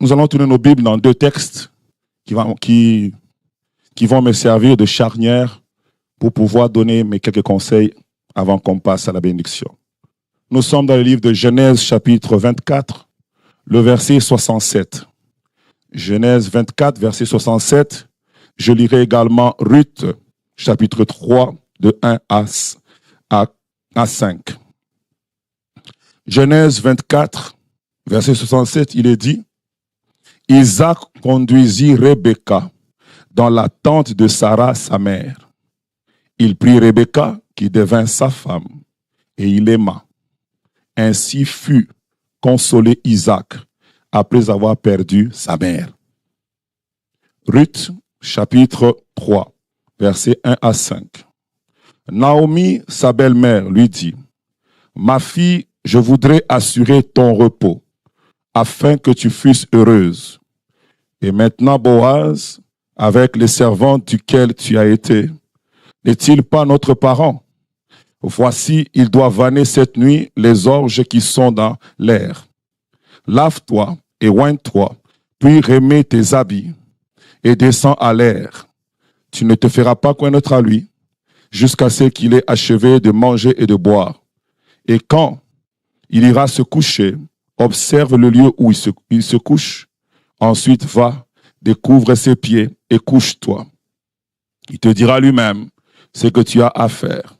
Nous allons tourner nos Bibles dans deux textes qui vont me servir de charnière pour pouvoir donner mes quelques conseils avant qu'on passe à la bénédiction. Nous sommes dans le livre de Genèse, chapitre 24, le verset 67. Genèse 24, verset 67. Je lirai également Ruth, chapitre 3, de 1 à 5. Genèse 24, verset 67, il est dit: Isaac conduisit Rebecca dans la tente de Sarah, sa mère. Il prit Rebecca, qui devint sa femme, et il l'aima. Ainsi fut consolé Isaac, après avoir perdu sa mère. Ruth, chapitre 3, versets 1 à 5. Naomi, sa belle-mère, lui dit: Ma fille, je voudrais assurer ton repos, afin que tu fusses heureuse. Et maintenant, Boaz, avec les servantes duquel tu as été, n'est-il pas notre parent? Voici, il doit vanner cette nuit les orges qui sont dans l'air. Lave-toi et oigne-toi, puis remets tes habits, et descends à l'air. Tu ne te feras pas connaître à lui, jusqu'à ce qu'il ait achevé de manger et de boire. Et quand il ira se coucher, observe le lieu où il se couche. Ensuite, va, découvre ses pieds et couche-toi. Il te dira lui-même ce que tu as à faire.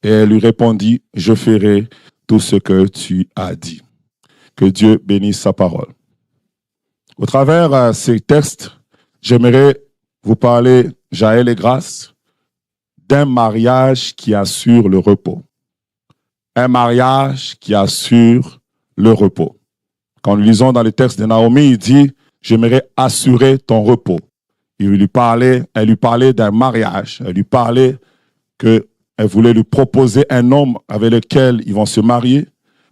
Et elle lui répondit: Je ferai tout ce que tu as dit. Que Dieu bénisse sa parole. Au travers de ces textes, j'aimerais vous parler, Jaël et Grâce, d'un mariage qui assure le repos. Un mariage qui assure le repos. Quand nous lisons dans le texte de Naomi, il dit: J'aimerais assurer ton repos. Elle lui parlait d'un mariage. Elle lui parlait qu'elle voulait lui proposer un homme avec lequel ils vont se marier.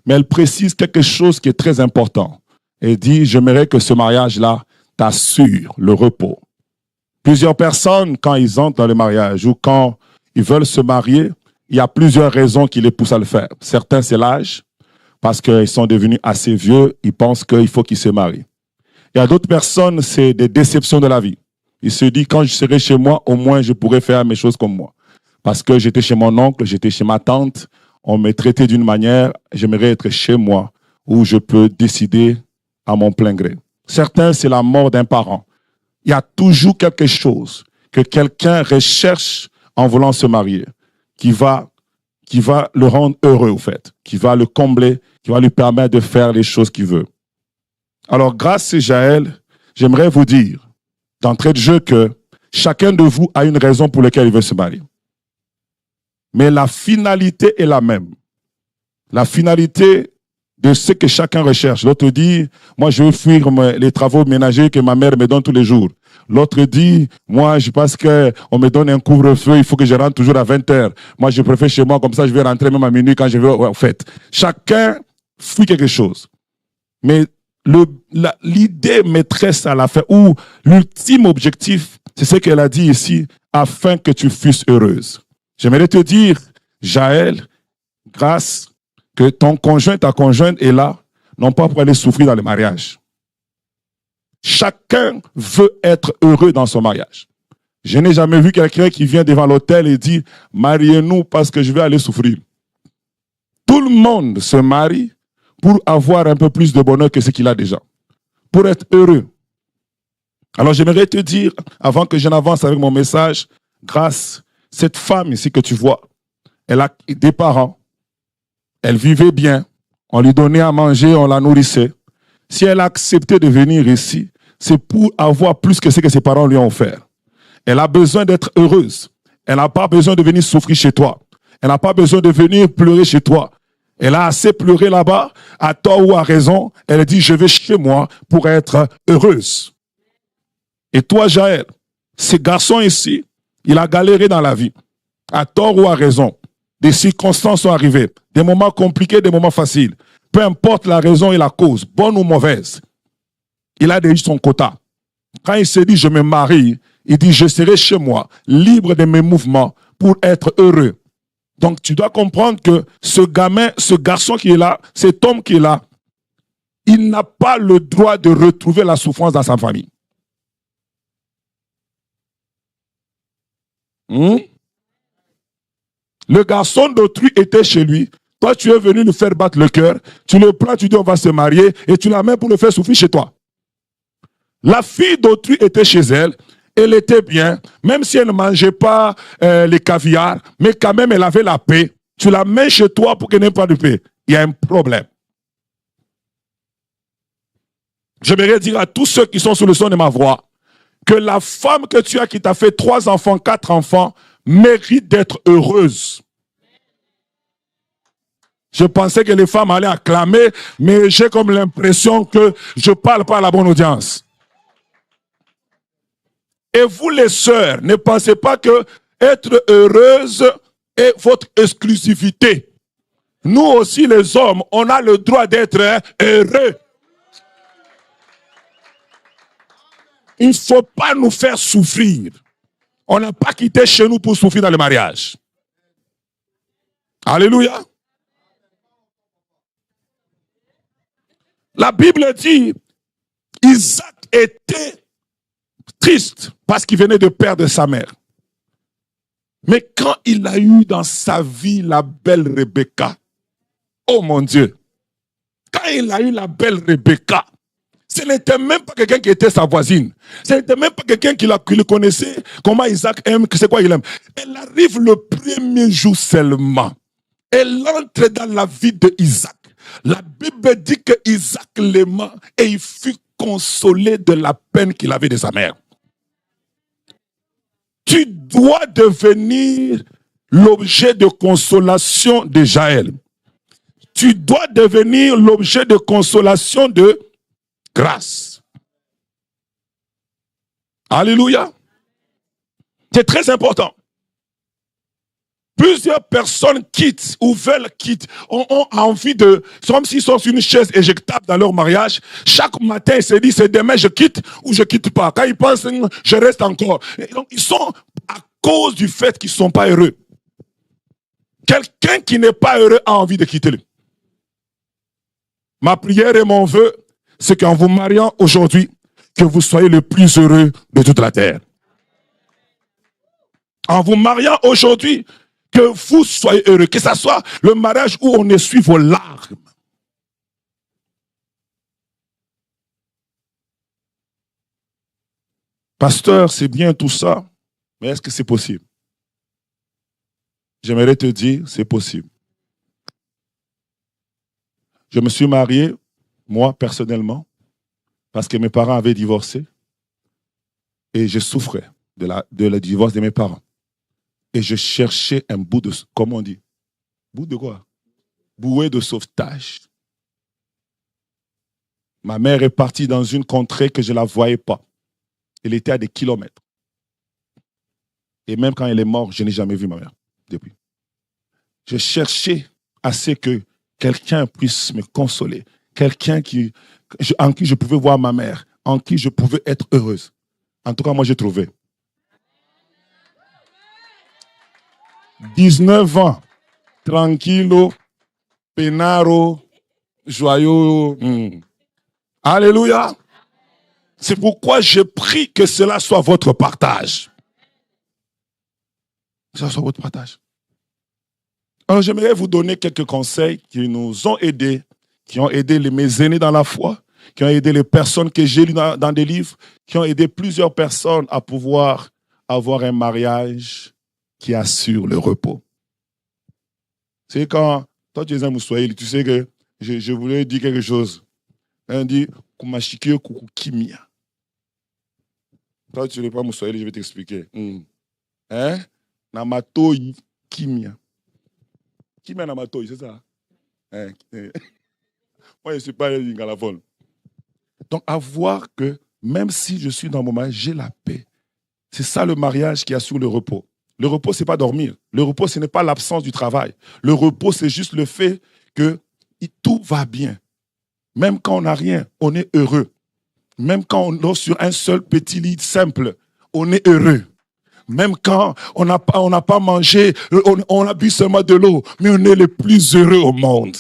Mais elle précise quelque chose qui est très important. Elle dit: J'aimerais que ce mariage-là t'assure le repos. Plusieurs personnes, quand ils entrent dans le mariage ou quand ils veulent se marier, il y a plusieurs raisons qui les poussent à le faire. Certains, c'est l'âge, parce qu'ils sont devenus assez vieux, ils pensent qu'il faut qu'ils se marient. Il y a d'autres personnes, c'est des déceptions de la vie. Ils se disent: quand je serai chez moi, au moins je pourrai faire mes choses comme moi. Parce que j'étais chez mon oncle, j'étais chez ma tante, on me traitait d'une manière, j'aimerais être chez moi, où je peux décider à mon plein gré. Certains, c'est la mort d'un parent. Il y a toujours quelque chose que quelqu'un recherche en voulant se marier, qui va le rendre heureux, au fait, qui va le combler, qui va lui permettre de faire les choses qu'il veut. Alors, Grâce et Jaël, j'aimerais vous dire, d'entrée de jeu, que chacun de vous a une raison pour laquelle il veut se marier. Mais la finalité est la même. La finalité de ce que chacun recherche. L'autre dit: moi, je veux fuir les travaux ménagers que ma mère me donne tous les jours. L'autre dit: moi, je pense qu'on me donne un couvre-feu, il faut que je rentre toujours à 20h. Moi, je préfère chez moi, comme ça, je vais rentrer même à minuit quand je veux en fête. Chacun fuit quelque chose. Mais l'idée maîtresse à la fin, ou l'ultime objectif, c'est ce qu'elle a dit ici: afin que tu fusses heureuse. J'aimerais te dire, Jaël, Grâce, que ton conjoint, ta conjointe est là, non pas pour aller souffrir dans le mariage. Chacun veut être heureux dans son mariage. Je n'ai jamais vu quelqu'un qui vient devant l'autel et dit: mariez-nous parce que je vais aller souffrir. Tout le monde se marie pour avoir un peu plus de bonheur que ce qu'il a déjà, pour être heureux. Alors j'aimerais te dire, avant que je n'avance avec mon message, Grâce, cette femme ici que tu vois, elle a des parents, elle vivait bien, on lui donnait à manger, on la nourrissait. Si elle a accepté de venir ici, c'est pour avoir plus que ce que ses parents lui ont offert. Elle a besoin d'être heureuse. Elle n'a pas besoin de venir souffrir chez toi. Elle n'a pas besoin de venir pleurer chez toi. Elle a assez pleuré là-bas, à tort ou à raison. Elle dit: je vais chez moi pour être heureuse. Et toi, Jaël, ce garçon ici, il a galéré dans la vie, à tort ou à raison. Des circonstances sont arrivées, des moments compliqués, des moments faciles. Peu importe la raison et la cause, bonne ou mauvaise, il a déjà son quota. Quand il se dit: je me marie, il dit: je serai chez moi, libre de mes mouvements pour être heureux. Donc tu dois comprendre que ce gamin, ce garçon qui est là, cet homme qui est là, il n'a pas le droit de retrouver la souffrance dans sa famille. Le garçon d'autrui était chez lui. Toi, tu es venu lui faire battre le cœur. Tu le prends, tu dis on va se marier et tu l'amènes pour le faire souffrir chez toi. La fille d'autrui était chez elle. Elle était bien, même si elle ne mangeait pas les caviars, mais quand même elle avait la paix. Tu la mets chez toi pour qu'elle n'ait pas de paix. Il y a un problème. J'aimerais dire à tous ceux qui sont sous le son de ma voix que la femme que tu as qui t'a fait 3 enfants, 4 enfants, mérite d'être heureuse. Je pensais que les femmes allaient acclamer, mais j'ai comme l'impression que je ne parle pas à la bonne audience. Et vous les sœurs, ne pensez pas que être heureuse est votre exclusivité. Nous aussi les hommes, on a le droit d'être heureux. Il ne faut pas nous faire souffrir. On n'a pas quitté chez nous pour souffrir dans le mariage. Alléluia. La Bible dit, Isaac était triste parce qu'il venait de perdre sa mère. Mais quand il a eu dans sa vie la belle Rebecca, oh mon Dieu, quand il a eu la belle Rebecca, ce n'était même pas quelqu'un qui était sa voisine. Ce n'était même pas quelqu'un qui le connaissait, comment Isaac aime, c'est quoi il aime. Elle arrive le premier jour seulement. Elle entre dans la vie d'Isaac. La Bible dit que Isaac l'aima et il fut consolé de la peine qu'il avait de sa mère. Tu dois devenir l'objet de consolation de Jaël. Tu dois devenir l'objet de consolation de grâce. Alléluia. C'est très important. Plusieurs personnes quittent ou veulent quitter, ont envie de, c'est comme s'ils sont sur une chaise éjectable dans leur mariage. Chaque matin, ils se disent, c'est demain, je quitte ou je quitte pas. Quand ils pensent, je reste encore. Et donc, ils sont à cause du fait qu'ils ne sont pas heureux. Quelqu'un qui n'est pas heureux a envie de quitter lui. Ma prière et mon vœu, c'est qu'en vous mariant aujourd'hui, que vous soyez le plus heureux de toute la terre. En vous mariant aujourd'hui, que vous soyez heureux, que ce soit le mariage où on essuie vos larmes. Pasteur, c'est bien tout ça, mais est-ce que c'est possible? J'aimerais te dire, c'est possible. Je me suis marié, moi personnellement, parce que mes parents avaient divorcé et je souffrais de la divorce de mes parents. Et je cherchais un bout de, comment on dit? Bout de quoi? Bouée de sauvetage. Ma mère est partie dans une contrée que je ne la voyais pas. Elle était à des kilomètres. Et même quand elle est morte, je n'ai jamais vu ma mère depuis. Je cherchais à ce que quelqu'un puisse me consoler. Quelqu'un en qui je pouvais voir ma mère, en qui je pouvais être heureuse. En tout cas, moi, j'ai trouvé. 19 ans, tranquillo, penaro, joyeux. Alléluia. C'est pourquoi je prie que cela soit votre partage. Que ce soit votre partage. Alors, j'aimerais vous donner quelques conseils qui nous ont aidés, qui ont aidé mes aînés dans la foi, qui ont aidé les personnes que j'ai lues dans des livres, qui ont aidé plusieurs personnes à pouvoir avoir un mariage qui assure le repos. C'est quand, toi tu es un Moussoaïl, tu sais que je voulais dire quelque chose. On dit, Kumashike Kukukimia. Toi tu n'es pas Moussoaïl, je vais t'expliquer. Hein? Namatoi Kimia. Kimia Namatoi, c'est ça? Hein? Moi, je ne suis pas lingalaphone. Donc, à voir que même si je suis dans mon mariage, j'ai la paix. C'est ça le mariage qui assure le repos. Le repos, ce n'est pas dormir. Le repos, ce n'est pas l'absence du travail. Le repos, c'est juste le fait que tout va bien. Même quand on n'a rien, on est heureux. Même quand on dort sur un seul petit lit simple, on est heureux. Même quand on n'a pas mangé, on a bu seulement de l'eau, mais on est les plus heureux au monde.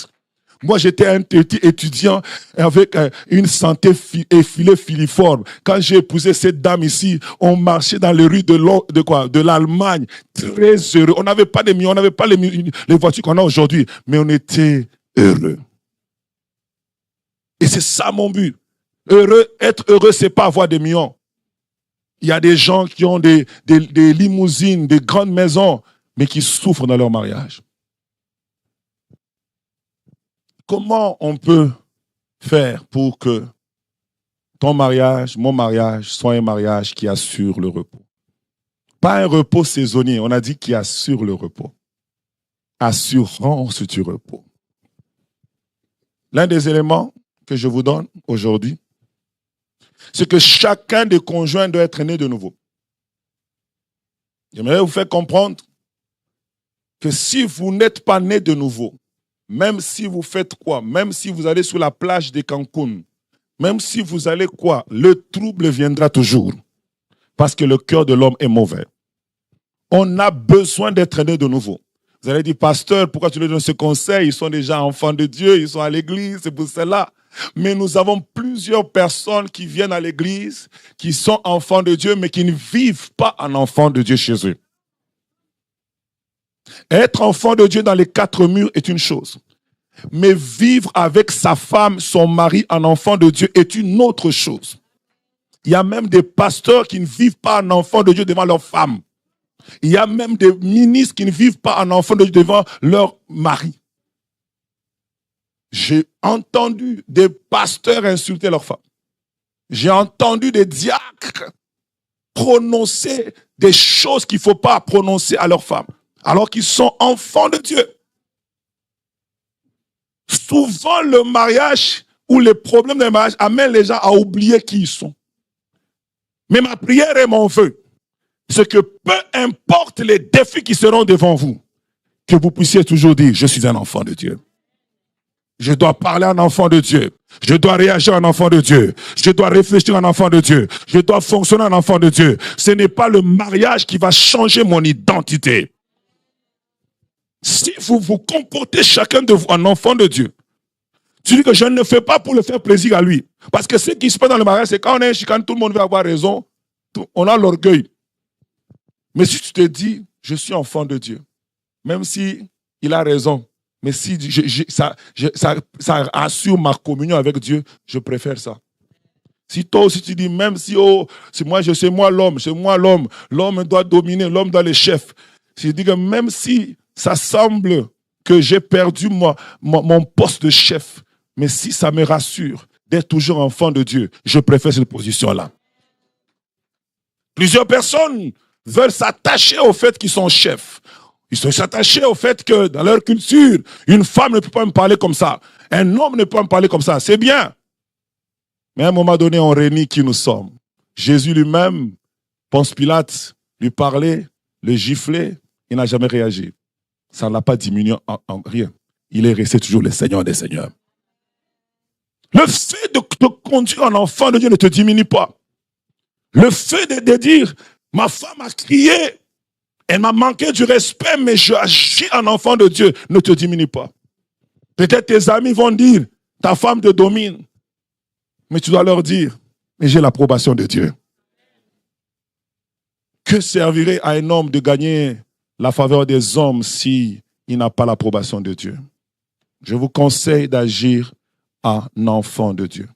Moi, j'étais un petit étudiant avec une santé effilée filiforme. Quand j'ai épousé cette dame ici, on marchait dans les rues de l'Allemagne, très heureux. On n'avait pas on n'avait pas les voitures qu'on a aujourd'hui, mais on était heureux. Et c'est ça mon but. Être heureux, c'est pas avoir des millions. Il y a des gens qui ont des limousines, des grandes maisons, mais qui souffrent dans leur mariage. Comment on peut faire pour que ton mariage, mon mariage, soit un mariage qui assure le repos? Pas un repos saisonnier, on a dit qui assure le repos. Assurance du repos. L'un des éléments que je vous donne aujourd'hui, c'est que chacun des conjoints doit être né de nouveau. J'aimerais vous faire comprendre que si vous n'êtes pas né de nouveau, même si vous faites quoi, même si vous allez sur la plage de Cancun, même si vous allez quoi, le trouble viendra toujours. Parce que le cœur de l'homme est mauvais. On a besoin d'être né de nouveau. Vous allez dire, pasteur, pourquoi tu leur donnes ce conseil? Ils sont déjà enfants de Dieu, ils sont à l'église, c'est pour cela. Mais nous avons plusieurs personnes qui viennent à l'église, qui sont enfants de Dieu, mais qui ne vivent pas en enfants de Dieu chez eux. Être enfant de Dieu dans les quatre murs est une chose. Mais vivre avec sa femme, son mari, en enfant de Dieu est une autre chose. Il y a même des pasteurs qui ne vivent pas en enfant de Dieu devant leur femme. Il y a même des ministres qui ne vivent pas en enfant de Dieu devant leur mari. J'ai entendu des pasteurs insulter leur femme. J'ai entendu des diacres prononcer des choses qu'il ne faut pas prononcer à leur femme, alors qu'ils sont enfants de Dieu. Souvent, le mariage ou les problèmes de mariage amènent les gens à oublier qui ils sont. Mais ma prière et mon vœu, c'est que peu importe les défis qui seront devant vous, que vous puissiez toujours dire, je suis un enfant de Dieu. Je dois parler en enfant de Dieu. Je dois réagir en enfant de Dieu. Je dois réfléchir en enfant de Dieu. Je dois fonctionner en enfant de Dieu. Ce n'est pas le mariage qui va changer mon identité. Si vous vous comportez chacun de vous en enfant de Dieu, tu dis que je ne le fais pas pour le faire plaisir à lui. Parce que ce qui se passe dans le mariage, c'est quand on est un chicane, tout le monde veut avoir raison. On a l'orgueil. Mais si tu te dis, je suis enfant de Dieu, même si il a raison, mais si ça assure ma communion avec Dieu, je préfère ça. Si toi aussi tu dis, même si c'est moi l'homme, l'homme doit dominer, l'homme doit être le chef. Je dis que même si ça semble que j'ai perdu mon poste de chef, mais si ça me rassure d'être toujours enfant de Dieu, je préfère cette position-là. Plusieurs personnes veulent s'attacher au fait qu'ils sont chefs. Ils sont attachés au fait que dans leur culture, une femme ne peut pas me parler comme ça. Un homme ne peut pas me parler comme ça. C'est bien. Mais à un moment donné, on réunit qui nous sommes. Jésus lui-même, Ponce Pilate, lui parlait, le giflait, il n'a jamais réagi. Ça ne l'a pas diminué en rien. Il est resté toujours le Seigneur des Seigneurs. Le fait de te conduire un enfant de Dieu ne te diminue pas. Le fait de dire, ma femme a crié, elle m'a manqué du respect, mais je agis en enfant de Dieu, ne te diminue pas. Peut-être tes amis vont dire, ta femme te domine. Mais tu dois leur dire, mais j'ai l'approbation de Dieu. Que servirait à un homme de gagner la faveur des hommes s'il n'a pas l'approbation de Dieu? Je vous conseille d'agir en enfant de Dieu.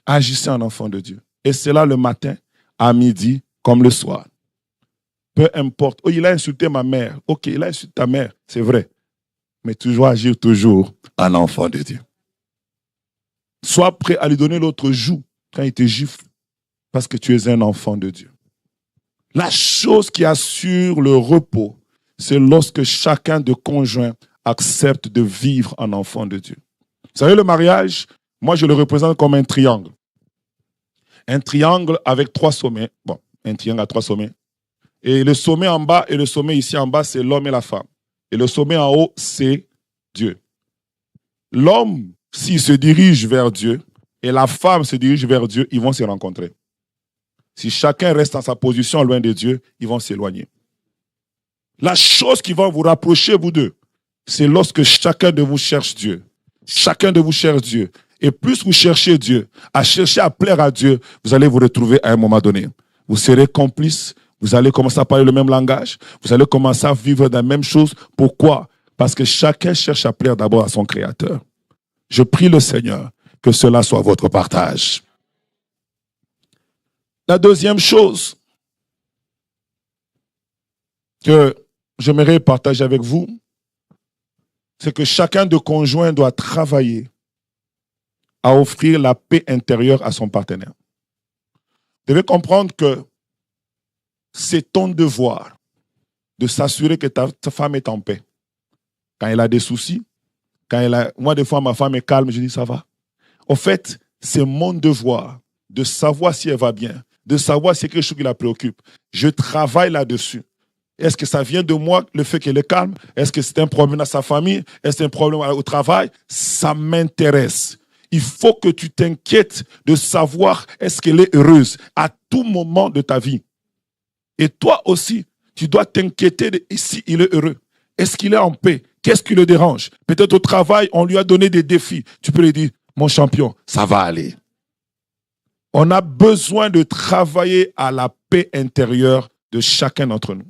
Agissez en enfant de Dieu. Et c'est là le matin, à midi, comme le soir. Peu importe. Oh, il a insulté ma mère. Ok, il a insulté ta mère, c'est vrai. Mais toujours agir toujours en enfant de Dieu. Sois prêt à lui donner l'autre joue quand il te gifle. Parce que tu es un enfant de Dieu. La chose qui assure le repos, c'est lorsque chacun de conjoints accepte de vivre en enfant de Dieu. Vous savez, le mariage, moi je le représente comme un triangle. Un triangle avec 3 sommets. Bon, un triangle à 3 sommets. Et le sommet en bas et le sommet ici en bas, c'est l'homme et la femme. Et le sommet en haut, c'est Dieu. L'homme, s'il se dirige vers Dieu, et la femme se dirige vers Dieu, ils vont se rencontrer. Si chacun reste dans sa position loin de Dieu, ils vont s'éloigner. La chose qui va vous rapprocher, vous deux, c'est lorsque chacun de vous cherche Dieu. Chacun de vous cherche Dieu. Et plus vous cherchez Dieu, à chercher à plaire à Dieu, vous allez vous retrouver à un moment donné. Vous serez complices, vous allez commencer à parler le même langage, vous allez commencer à vivre la même chose. Pourquoi? Parce que chacun cherche à plaire d'abord à son Créateur. Je prie le Seigneur que cela soit votre partage. La deuxième chose que j'aimerais partager avec vous, c'est que chacun de conjoints doit travailler à offrir la paix intérieure à son partenaire. Vous devez comprendre que c'est ton devoir de s'assurer que ta femme est en paix. Quand elle a des soucis, moi des fois ma femme est calme, je dis ça va. En fait, c'est mon devoir de savoir si elle va bien, de savoir si c'est quelque chose qui la préoccupe. Je travaille là-dessus. Est-ce que ça vient de moi, le fait qu'elle est calme? Est-ce que c'est un problème dans sa famille? Est-ce que c'est un problème au travail? Ça m'intéresse. Il faut que tu t'inquiètes de savoir est-ce qu'elle est heureuse à tout moment de ta vie. Et toi aussi, tu dois t'inquiéter de si il est heureux. Est-ce qu'il est en paix? Qu'est-ce qui le dérange? Peut-être au travail, on lui a donné des défis. Tu peux lui dire, mon champion, ça va aller. On a besoin de travailler à la paix intérieure de chacun d'entre nous.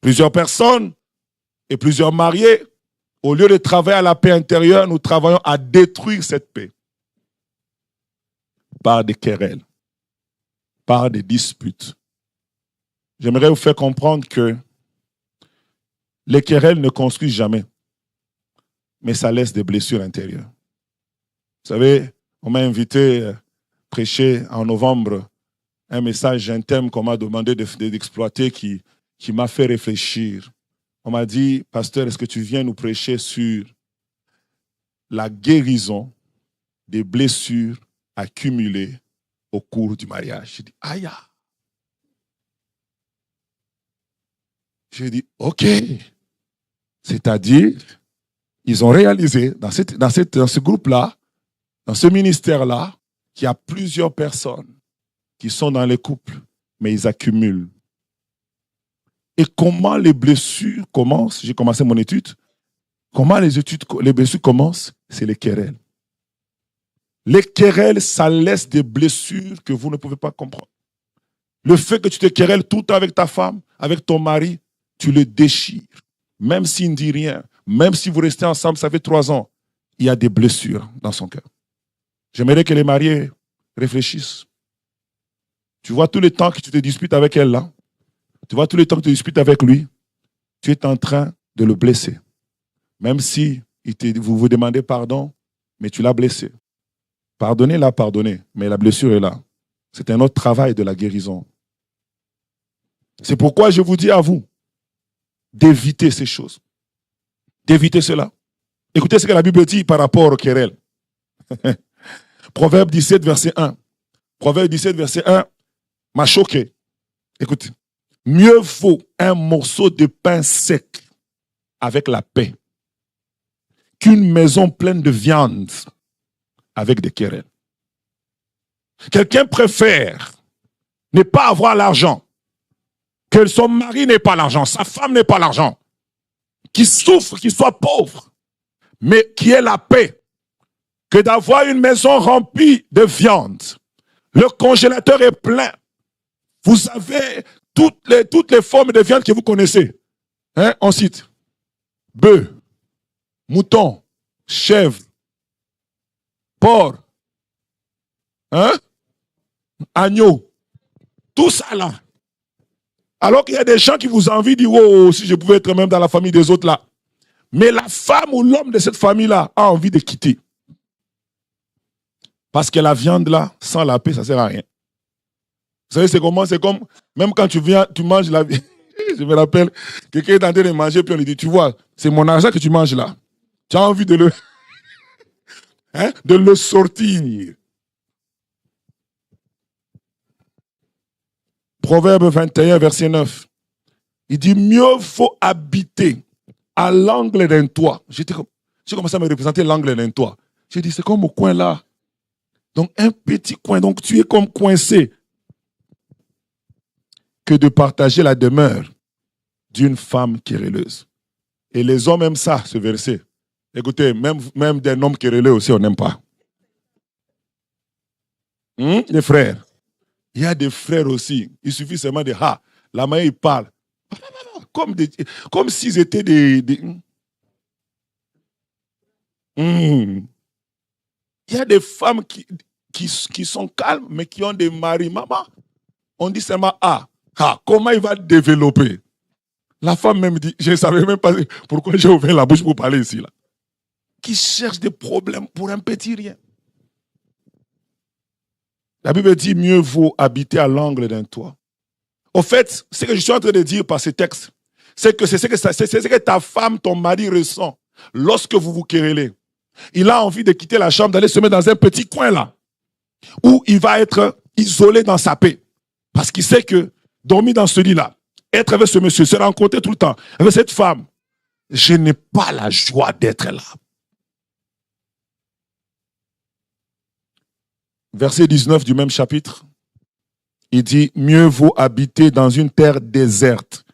Plusieurs personnes et plusieurs mariés, au lieu de travailler à la paix intérieure, nous travaillons à détruire cette paix. Par des querelles, par des disputes. J'aimerais vous faire comprendre que les querelles ne construisent jamais, mais ça laisse des blessures intérieures. Vous savez, on m'a invité à prêcher en novembre un message, un thème qu'on m'a demandé d'exploiter qui m'a fait réfléchir. On m'a dit, pasteur, est-ce que tu viens nous prêcher sur la guérison des blessures accumulées au cours du mariage? J'ai dit, aïe. J'ai dit, ok. C'est-à-dire, ils ont réalisé dans ce groupe-là, dans ce ministère-là, qu'il y a plusieurs personnes qui sont dans les couples, mais ils accumulent. Et comment les blessures commencent? J'ai commencé mon étude. Comment les blessures commencent? C'est les querelles. Les querelles, ça laisse des blessures que vous ne pouvez pas comprendre. Le fait que tu te querelles tout le temps avec ta femme, avec ton mari, tu le déchires. Même s'il ne dit rien, même si vous restez ensemble, ça fait 3 ans, il y a des blessures dans son cœur. J'aimerais que les mariés réfléchissent. Tu vois tous les temps que tu te disputes avec elle là, tu vois tous les temps que tu te disputes avec lui, tu es en train de le blesser. Même si vous vous demandez pardon, mais tu l'as blessé. Pardonnez-la, pardonnez, mais la blessure est là. C'est un autre travail de la guérison. C'est pourquoi je vous dis à vous d'éviter ces choses. D'éviter cela. Écoutez ce que la Bible dit par rapport aux querelles. Proverbe 17, verset 1. Proverbe 17, verset 1 m'a choqué. Écoutez. Mieux vaut un morceau de pain sec avec la paix qu'une maison pleine de viande avec des querelles. Quelqu'un préfère ne pas avoir l'argent, que son mari n'ait pas l'argent, sa femme n'ait pas l'argent, qu'il souffre, qu'il soit pauvre, mais qui ait la paix, que d'avoir une maison remplie de viande. Le congélateur est plein. Vous avez toutes les formes de viande que vous connaissez. Hein? On cite bœuf, mouton, chèvre, porc, hein? Agneau. Tout ça là. Alors qu'il y a des gens qui vous envient, disent, oh, si je pouvais être même dans la famille des autres là. Mais la femme ou l'homme de cette famille-là a envie de quitter. Parce que la viande là, sans la paix, ça ne sert à rien. Vous savez, c'est comment? C'est comme, même quand tu viens, tu manges la viande. Je me rappelle, quelqu'un est en train de manger, puis on lui dit, tu vois, c'est mon argent que tu manges là. Tu as envie de le sortir. Proverbe 21, verset 9. Il dit, mieux vaut habiter à l'angle d'un toit. J'ai commencé à me représenter l'angle d'un toit. J'ai dit, c'est comme au coin là. Donc, un petit coin. Donc, tu es comme coincé. Que de partager la demeure d'une femme querelleuse. Et les hommes aiment ça, ce verset. Écoutez, même des noms querellés aussi, on n'aime pas. Les frères. Il y a des frères aussi. Il suffit seulement de la manière ils parlent. Comme s'ils étaient Il y a des femmes qui sont calmes, mais qui ont des maris. Maman, on dit seulement comment il va développer? La femme même dit, je ne savais même pas pourquoi j'ai ouvert la bouche pour parler ici. Là. Qui cherche des problèmes pour un petit rien. La Bible dit, mieux vaut habiter à l'angle d'un toit. Au fait, ce que je suis en train de dire par ce texte, c'est ce que ta femme, ton mari ressent lorsque vous vous querellez. Il a envie de quitter la chambre, d'aller se mettre dans un petit coin là, où il va être isolé dans sa paix. Parce qu'il sait que dormir dans ce lit-là, être avec ce monsieur, se rencontrer tout le temps avec cette femme, je n'ai pas la joie d'être là. Verset 19 du même chapitre, il dit, mieux vaut habiter dans une terre déserte.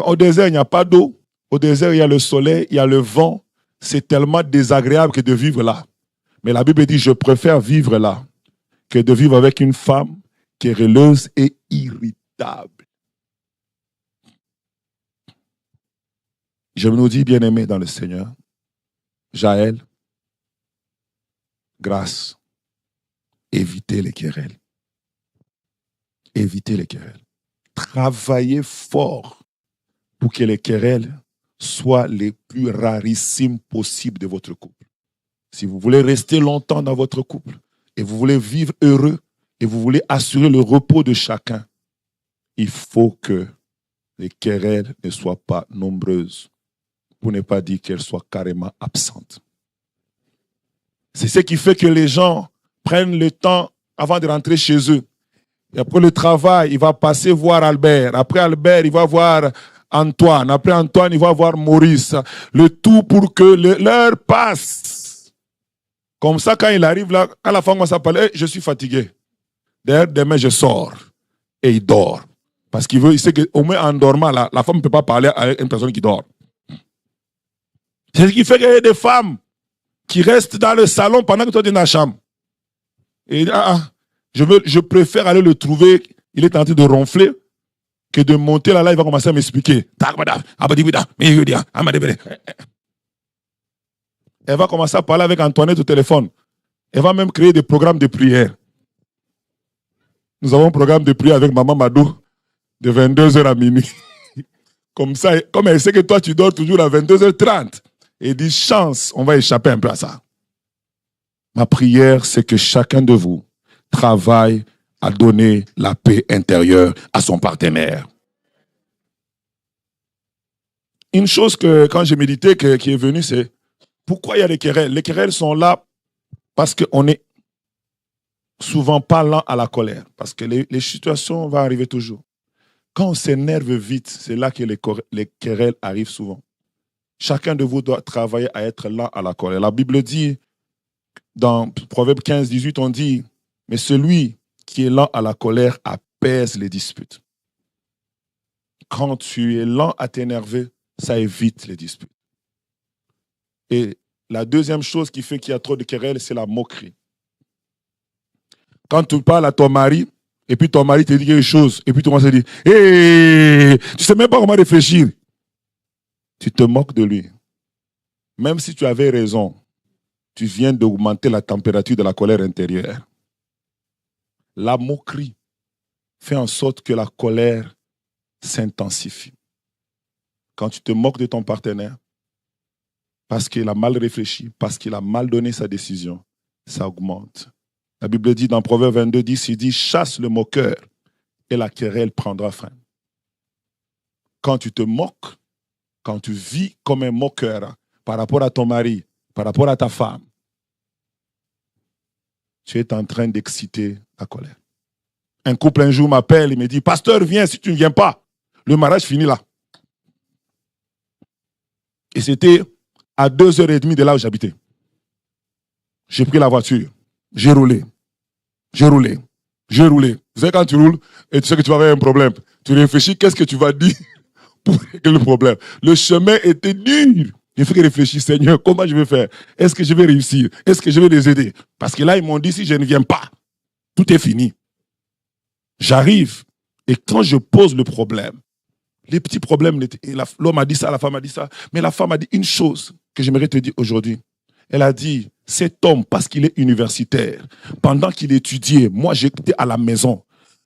Au désert, il n'y a pas d'eau. Au désert, il y a le soleil, il y a le vent. C'est tellement désagréable que de vivre là. Mais la Bible dit, je préfère vivre là que de vivre avec une femme querelleuse et irritable. Je nous dis, bien-aimés dans le Seigneur, Jaël, grâce, évitez les querelles. Évitez les querelles. Travaillez fort pour que les querelles soient les plus rarissimes possibles de votre couple. Si vous voulez rester longtemps dans votre couple et vous voulez vivre heureux et vous voulez assurer le repos de chacun, il faut que les querelles ne soient pas nombreuses, pour ne pas dire qu'elles soient carrément absentes. C'est ce qui fait que les gens prennent le temps avant de rentrer chez eux. Et après le travail, il va passer voir Albert. Après Albert, il va voir Antoine. Après Antoine, il va voir Maurice. Le tout pour que l'heure passe. Comme ça, quand il arrive là, quand la femme commence à parler, je suis fatigué. D'ailleurs, demain, je sors. Et il dort. Parce il sait qu'au moins en dormant, la femme ne peut pas parler à une personne qui dort. C'est ce qui fait qu'il y a des femmes qui restent dans le salon pendant que toi tu es dans la chambre. Et je préfère aller le trouver, il est en train de ronfler, que de monter là, il va commencer à m'expliquer. Elle va commencer à parler avec Antoinette au téléphone. Elle va même créer des programmes de prière. Nous avons un programme de prière avec Maman Madou de 22h à minuit. Comme ça, comme elle sait que toi tu dors toujours à 22h30, et dit chance, on va échapper un peu à ça. Ma prière, c'est que chacun de vous travaille à donner la paix intérieure à son partenaire. Une chose que, quand j'ai médité, qui est venue, c'est pourquoi il y a les querelles. Les querelles sont là parce qu'on est souvent pas lent à la colère. Parce que les situations vont arriver toujours. Quand on s'énerve vite, c'est là que les querelles arrivent souvent. Chacun de vous doit travailler à être lent à la colère. La Bible dit, dans Proverbe 15, 18, on dit, mais celui qui est lent à la colère apaise les disputes. Quand tu es lent à t'énerver, ça évite les disputes. Et la deuxième chose qui fait qu'il y a trop de querelles, c'est la moquerie. Quand tu parles à ton mari, et puis ton mari te dit quelque chose, et puis tu commences à dire, hey, tu ne sais même pas comment réfléchir. Tu te moques de lui. Même si tu avais raison, tu viens d'augmenter la température de la colère intérieure. La moquerie fait en sorte que la colère s'intensifie. Quand tu te moques de ton partenaire, parce qu'il a mal réfléchi, parce qu'il a mal donné sa décision, ça augmente. La Bible dit dans Proverbe 22, 10, il dit, chasse le moqueur et la querelle prendra fin. Quand tu te moques, quand tu vis comme un moqueur par rapport à ton mari, par rapport à ta femme, tu es en train d'exciter la colère. Un couple un jour m'appelle, il me dit, pasteur, viens, si tu ne viens pas, le mariage finit là. Et c'était à 2h30 de là où j'habitais. J'ai pris la voiture, j'ai roulé. Vous savez, quand tu roules et tu sais que tu vas avoir un problème, tu réfléchis, qu'est-ce que tu vas dire pour régler le problème. Le chemin était dur. Je fais que réfléchir, Seigneur, comment je vais faire? Est-ce que je vais réussir? Est-ce que je vais les aider? Parce que là, ils m'ont dit, si je ne viens pas, tout est fini. J'arrive. Et quand je pose le problème, les petits problèmes, l'homme a dit ça, la femme a dit ça, mais la femme a dit une chose que j'aimerais te dire aujourd'hui. Elle a dit, cet homme, parce qu'il est universitaire, pendant qu'il étudiait, moi j'étais à la maison,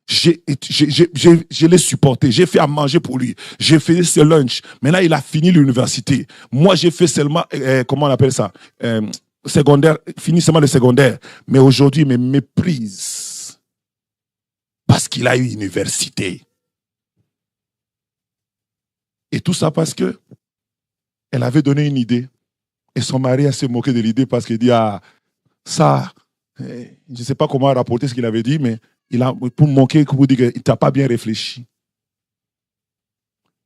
je l'ai supporté, j'ai fait à manger pour lui, j'ai fait ses lunchs. Maintenant, il a fini l'université. Moi, j'ai fait seulement, comment on appelle ça, secondaire, fini seulement le secondaire. Mais aujourd'hui, il me méprise parce qu'il a eu université. Et tout ça parce que elle avait donné une idée. Et son mari a se moqué de l'idée parce qu'il dit, ah, ça, je ne sais pas comment rapporter ce qu'il avait dit, mais il a, pour moquer, pour dire qu'il n'a pas bien réfléchi.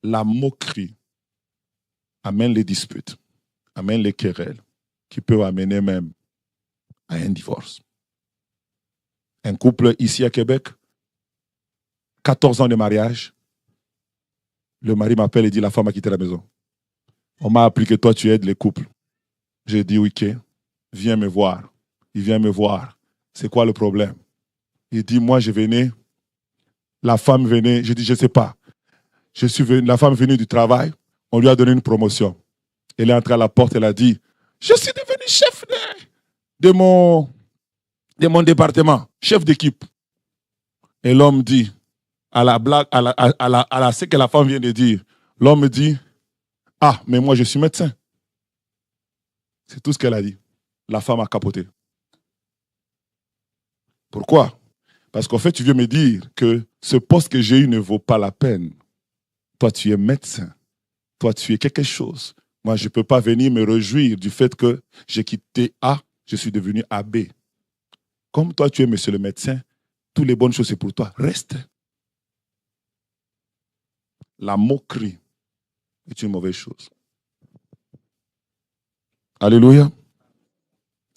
La moquerie amène les disputes, amène les querelles, qui peuvent amener même à un divorce. Un couple ici à Québec, 14 ans de mariage, le mari m'appelle et dit, la femme a quitté la maison. On m'a appris que toi, tu aides les couples. J'ai dit, ok, viens me voir. Il vient me voir. C'est quoi le problème? Il dit, moi, je venais. La femme venait. Je dis, je ne sais pas. La femme venue du travail. On lui a donné une promotion. Elle est entrée à la porte. Elle a dit, je suis devenu chef de mon département, chef d'équipe. Et l'homme dit, à la blague, à ce que la femme vient de dire, l'homme dit, ah, mais moi, je suis médecin. C'est tout ce qu'elle a dit. La femme a capoté. Pourquoi? Parce qu'en fait, tu viens me dire que ce poste que j'ai eu ne vaut pas la peine. Toi, tu es médecin. Toi, tu es quelque chose. Moi, je ne peux pas venir me réjouir du fait que j'ai quitté A, je suis devenu AB. Comme toi, tu es monsieur le médecin, toutes les bonnes choses, c'est pour toi. Reste. La moquerie est une mauvaise chose. Alléluia.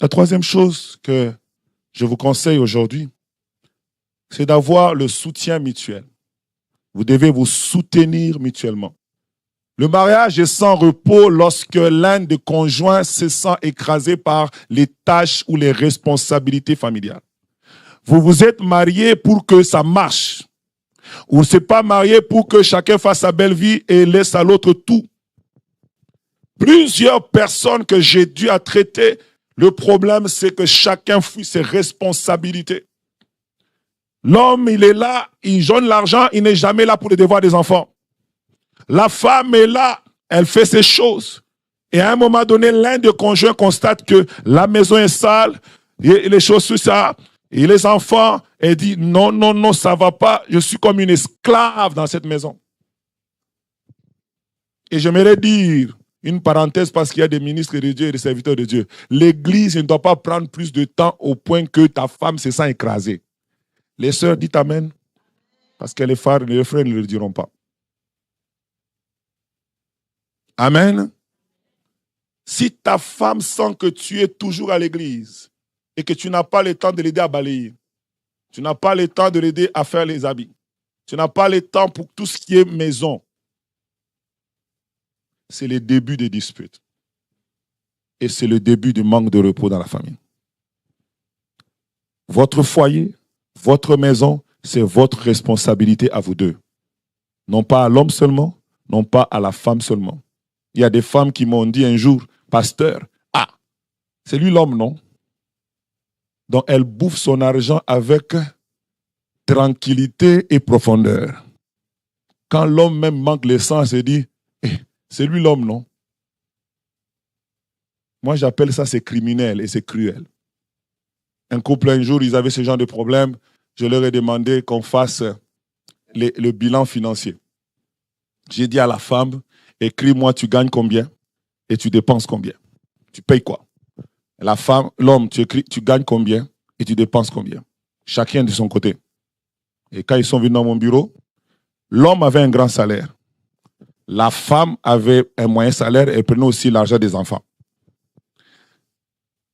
La troisième chose que je vous conseille aujourd'hui, c'est d'avoir le soutien mutuel. Vous devez vous soutenir mutuellement. Le mariage est sans repos lorsque l'un des conjoints se sent écrasé par les tâches ou les responsabilités familiales. Vous vous êtes mariés pour que ça marche. Vous ne êtes pas mariés pour que chacun fasse sa belle vie et laisse à l'autre tout. Plusieurs personnes que j'ai dû à traiter, le problème c'est que chacun fuit ses responsabilités. L'homme, il est là, il donne l'argent, il n'est jamais là pour les devoirs des enfants. La femme est là, elle fait ses choses. Et à un moment donné, l'un des conjoints constate que la maison est sale, et les choses sont ça, et les enfants, et dit non, non, non, ça ne va pas, je suis comme une esclave dans cette maison. Et j'aimerais dire une parenthèse parce qu'il y a des ministres de Dieu et des serviteurs de Dieu. L'église ne doit pas prendre plus de temps au point que ta femme se sent écrasée. Les sœurs, dites amen, parce que les frères ne le diront pas. Amen. Si ta femme sent que tu es toujours à l'église et que tu n'as pas le temps de l'aider à balayer, tu n'as pas le temps de l'aider à faire les habits, tu n'as pas le temps pour tout ce qui est maison, c'est le début des disputes. Et c'est le début du manque de repos dans la famille. Votre foyer, votre maison, c'est votre responsabilité à vous deux. Non pas à l'homme seulement, non pas à la femme seulement. Il y a des femmes qui m'ont dit un jour, pasteur, ah, c'est lui l'homme, non? Donc elle bouffe son argent avec tranquillité et profondeur. Quand l'homme même manque l'essence, il dit, c'est lui l'homme, non? Moi, j'appelle ça, c'est criminel et c'est cruel. Un couple, un jour, ils avaient ce genre de problème. Je leur ai demandé qu'on fasse le bilan financier. J'ai dit à la femme, écris-moi, tu gagnes combien et tu dépenses combien? Tu payes quoi? La femme, l'homme, tu écris, tu gagnes combien et tu dépenses combien? Chacun de son côté. Et quand ils sont venus dans mon bureau, l'homme avait un grand salaire. La femme avait un moyen salaire et prenait aussi l'argent des enfants.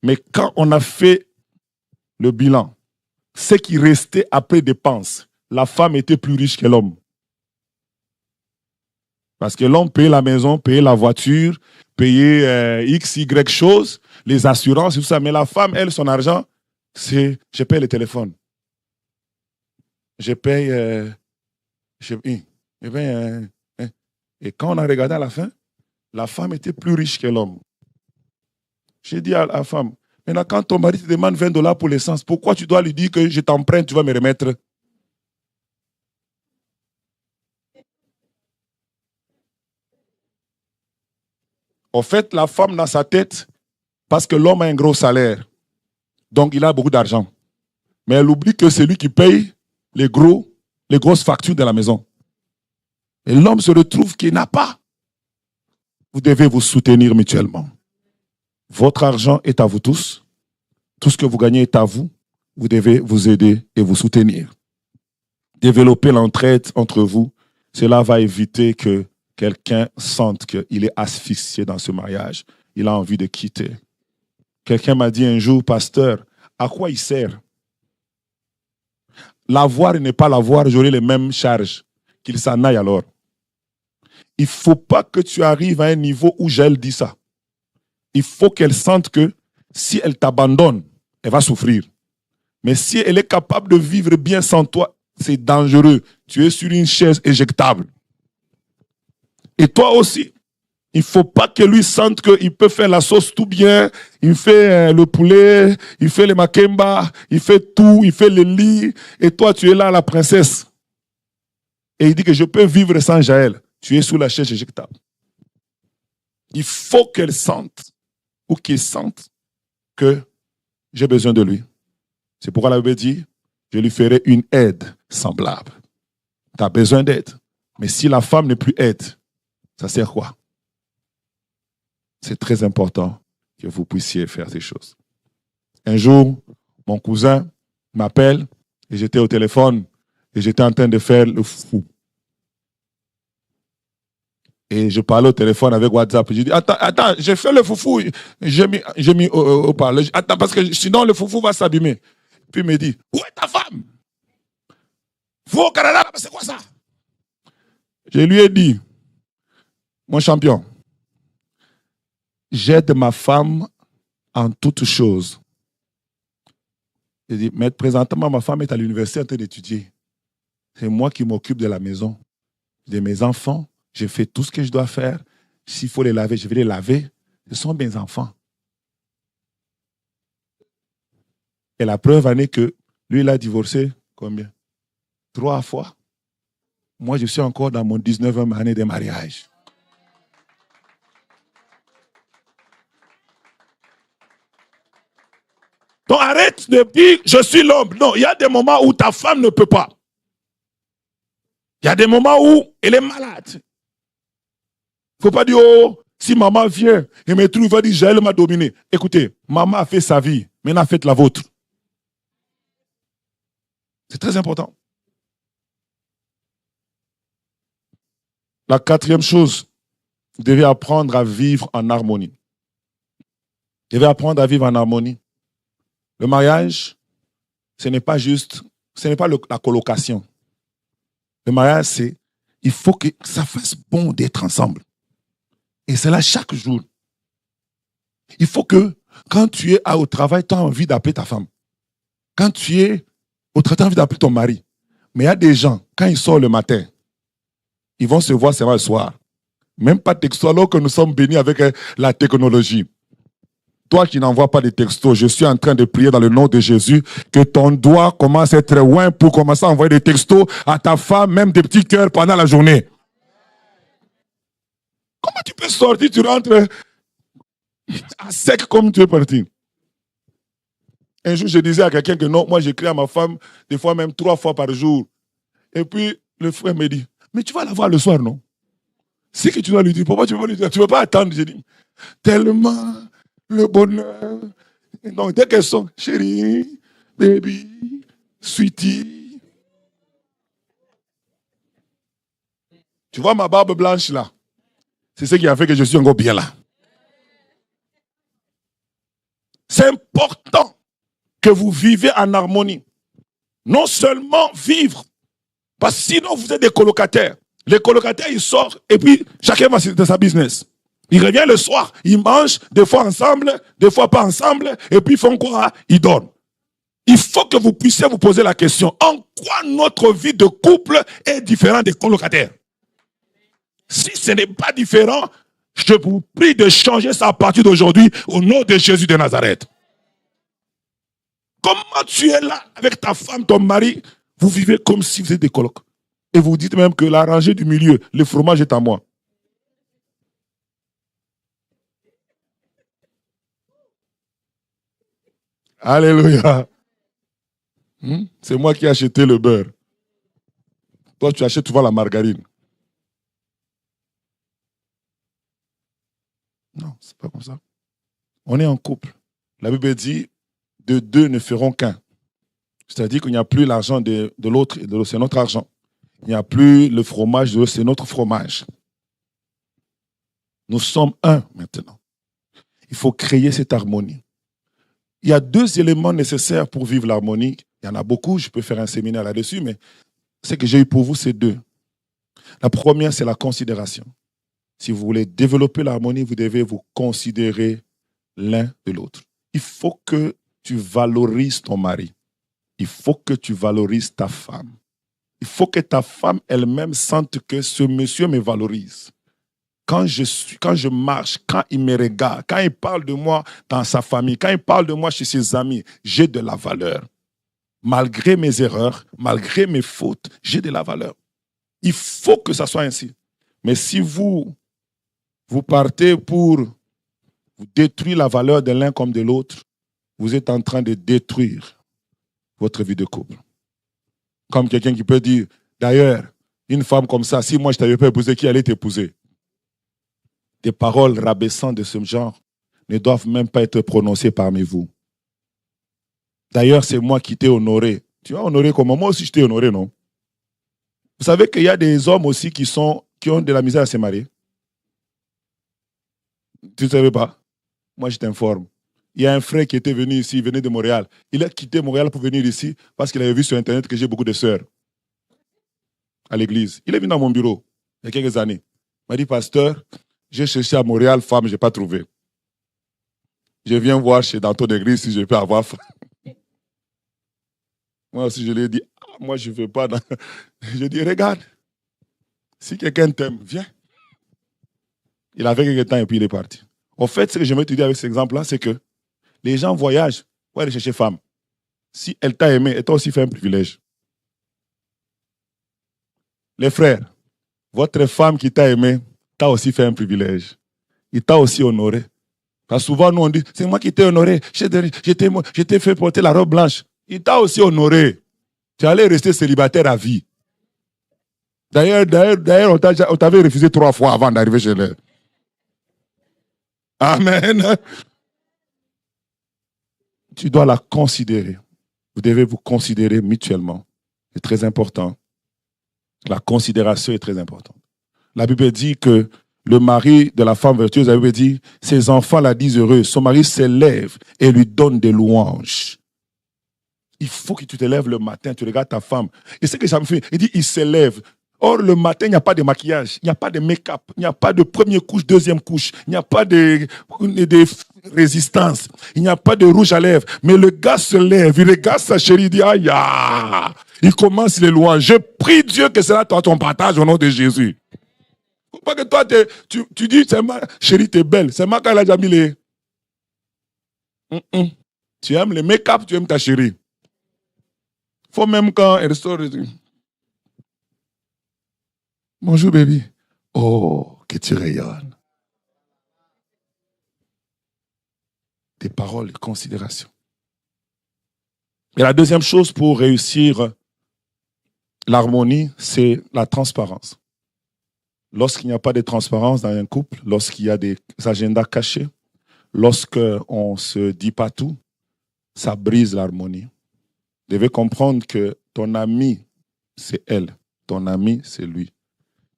Mais quand on a fait le bilan, ce qui restait après dépenses, la femme était plus riche que l'homme. Parce que l'homme paye la maison, paye la voiture, paye X, Y choses, les assurances, tout ça. Mais la femme, elle, son argent, c'est je paye le téléphone. Je paye... et quand on a regardé à la fin, la femme était plus riche que l'homme. J'ai dit à la femme, maintenant quand ton mari te demande $20 pour l'essence, pourquoi tu dois lui dire que je t'emprunte, tu vas me remettre? En fait, la femme dans sa tête, parce que l'homme a un gros salaire, donc il a beaucoup d'argent. Mais elle oublie que c'est lui qui paye les grosses factures de la maison. Et l'homme se retrouve qu'il n'a pas. Vous devez vous soutenir mutuellement. Votre argent est à vous tous. Tout ce que vous gagnez est à vous. Vous devez vous aider et vous soutenir. Développer l'entraide entre vous, cela va éviter que quelqu'un sente qu'il est asphyxié dans ce mariage. Il a envie de quitter. Quelqu'un m'a dit un jour, pasteur, à quoi il sert? L'avoir et ne pas l'avoir, j'aurai les mêmes charges. Qu'il s'en aille alors. Il ne faut pas que tu arrives à un niveau où Jaël dit ça. Il faut qu'elle sente que si elle t'abandonne, elle va souffrir. Mais si elle est capable de vivre bien sans toi, c'est dangereux. Tu es sur une chaise éjectable. Et toi aussi, il ne faut pas que lui sente qu'il peut faire la sauce tout bien. Il fait le poulet, il fait le makemba, il fait tout, il fait le lit. Et toi, tu es là, la princesse. Et il dit que je peux vivre sans Jaël. Tu es sous la chaise éjectable. Il faut qu'elle sente, ou qu'il sente, que j'ai besoin de lui. C'est pourquoi la Bible dit, je lui ferai une aide semblable. Tu as besoin d'aide. Mais si la femme n'est plus aide, ça sert quoi? C'est très important que vous puissiez faire ces choses. Un jour, mon cousin m'appelle et j'étais au téléphone et j'étais en train de faire le fou. Et je parlais au téléphone avec WhatsApp. Je dis, attends, j'ai fait le foufou. J'ai mis au parler. Attends, parce que sinon le foufou va s'abîmer. Puis il me dit, où est ta femme? Vous au Canada, c'est quoi ça? Je lui ai dit, mon champion, j'aide ma femme en toutes choses. Il dit, mais présentement, ma femme est à l'université en train d'étudier. C'est moi qui m'occupe de la maison, de mes enfants. Je fais tout ce que je dois faire. S'il faut les laver, je vais les laver. Ce sont mes enfants. Et la preuve en est que lui, il a divorcé combien? 3 fois. Moi, je suis encore dans mon 19e année de mariage. Donc arrête de dire, je suis l'homme. Non, il y a des moments où ta femme ne peut pas. Il y a des moments où elle est malade. Il ne faut pas dire, oh, si maman vient et me trouve, va dire, Jaël m'a dominé. Écoutez, maman a fait sa vie, maintenant faites la vôtre. C'est très important. La 4e chose, vous devez apprendre à vivre en harmonie. Vous devez apprendre à vivre en harmonie. Le mariage, ce n'est pas juste, ce n'est pas la colocation. Le mariage, c'est, il faut que ça fasse bon d'être ensemble. Et c'est là chaque jour. Il faut que, quand tu es au travail, tu as envie d'appeler ta femme. Quand tu es au travail, tu as envie d'appeler ton mari. Mais il y a des gens, quand ils sortent le matin, ils vont se voir seulement le soir. Même pas de texto, alors que nous sommes bénis avec la technologie. Toi qui n'envoies pas de textos, je suis en train de prier dans le nom de Jésus que ton doigt commence à être loin pour commencer à envoyer des textos à ta femme, même des petits cœurs pendant la journée. Comment tu peux sortir, tu rentres à sec comme tu es parti? Un jour, je disais à quelqu'un que non, moi j'écris à ma femme des fois même 3 fois par jour. Et puis le frère me dit, mais tu vas la voir le soir, non? C'est que tu dois lui dire, pourquoi tu ne peux pas lui dire? Tu ne peux pas attendre. J'ai dit, tellement le bonheur. Et donc dès qu'elles sont, chérie, baby, sweetie. Tu vois ma barbe blanche là? C'est ce qui a fait que je suis encore bien là. C'est important que vous vivez en harmonie. Non seulement vivre, parce que sinon vous êtes des colocataires. Les colocataires, ils sortent et puis chacun va dans sa business. Ils reviennent le soir, ils mangent, des fois ensemble, des fois pas ensemble, et puis ils font quoi? Ils dorment. Il faut que vous puissiez vous poser la question, en quoi notre vie de couple est différente des colocataires? Si ce n'est pas différent, je vous prie de changer ça à partir d'aujourd'hui au nom de Jésus de Nazareth. Comment tu es là avec ta femme, ton mari, vous vivez comme si vous êtes des colocs. Et vous dites même que la rangée du milieu, le fromage est à moi. Alléluia. C'est moi qui ai acheté le beurre. Toi, tu achètes souvent la margarine. Non, c'est pas comme ça. On est en couple. La Bible dit, de deux ne feront qu'un. C'est-à-dire qu'il n'y a plus l'argent de l'autre, c'est notre argent. Il n'y a plus le fromage de l'autre, c'est notre fromage. Nous sommes un maintenant. Il faut créer cette harmonie. Il y a deux éléments nécessaires pour vivre l'harmonie. Il y en a beaucoup, je peux faire un séminaire là-dessus, mais ce que j'ai eu pour vous, c'est deux. La première, c'est la considération. Si vous voulez développer l'harmonie, vous devez vous considérer l'un de l'autre. Il faut que tu valorises ton mari. Il faut que tu valorises ta femme. Il faut que ta femme elle-même sente que ce monsieur me valorise. Quand je marche, quand il me regarde, quand il parle de moi dans sa famille, quand il parle de moi chez ses amis, j'ai de la valeur. Malgré mes erreurs, malgré mes fautes, j'ai de la valeur. Il faut que ça soit ainsi. Mais si vous partez pour vous détruire la valeur de l'un comme de l'autre, vous êtes en train de détruire votre vie de couple. Comme quelqu'un qui peut dire, d'ailleurs, une femme comme ça, si moi je ne t'avais pas épousé, qui allait t'épouser? Des paroles rabaissantes de ce genre ne doivent même pas être prononcées parmi vous. D'ailleurs, c'est moi qui t'ai honoré. Tu as honoré comment? Moi aussi, je t'ai honoré, non? Vous savez qu'il y a des hommes aussi qui ont de la misère à se marier. Tu ne savais pas? Moi, je t'informe. Il y a un frère qui était venu ici, il venait de Montréal. Il a quitté Montréal pour venir ici parce qu'il avait vu sur Internet que j'ai beaucoup de sœurs à l'église. Il est venu dans mon bureau il y a quelques années. Il m'a dit, pasteur, j'ai cherché à Montréal femme, je n'ai pas trouvé. Je viens voir dans ton église si je peux avoir femme. Moi aussi, je lui ai dit, moi, je ne veux pas. Je dis, regarde, si quelqu'un t'aime, viens. Il avait quelques temps et puis il est parti. En fait, ce que je veux te dire avec cet exemple-là, c'est que les gens voyagent pour aller chercher femme. Si elle t'a aimé, elle t'a aussi fait un privilège. Les frères, votre femme qui t'a aimé, t'a aussi fait un privilège. Il t'a aussi honoré. Parce que souvent, nous, on dit, c'est moi qui t'ai honoré. Je t'ai fait porter la robe blanche. Il t'a aussi honoré. Tu allais rester célibataire à vie. D'ailleurs, on t'avait refusé 3 fois avant d'arriver chez elle. Amen. Tu dois la considérer. Vous devez vous considérer mutuellement. C'est très important. La considération est très importante. La Bible dit que le mari de la femme vertueuse, la Bible dit, ses enfants la disent heureuse. Son mari s'élève et lui donne des louanges. Il faut que tu te lèves le matin, tu regardes ta femme. Et ce que ça me fait, il dit, il s'élève. Or, le matin, il n'y a pas de maquillage, il n'y a pas de make-up, il n'y a pas de première couche, deuxième couche, il n'y a pas de résistance, il n'y a pas de rouge à lèvres. Mais le gars se lève, il regarde sa chérie, il dit, aïe, il commence les louanges. Je prie Dieu que cela soit ton partage au nom de Jésus. Faut pas que toi, tu dis, c'est ma chérie, t'es belle. C'est ma qu'elle a déjà mis les... Tu aimes les make-up, tu aimes ta chérie. Faut même quand elle sort... Bonjour, baby. Oh, que tu rayonnes. Des paroles de considération. Et la deuxième chose pour réussir l'harmonie, c'est la transparence. Lorsqu'il n'y a pas de transparence dans un couple, lorsqu'il y a des agendas cachés, lorsqu'on ne se dit pas tout, ça brise l'harmonie. Vous devez comprendre que ton ami, c'est elle. Ton ami, c'est lui.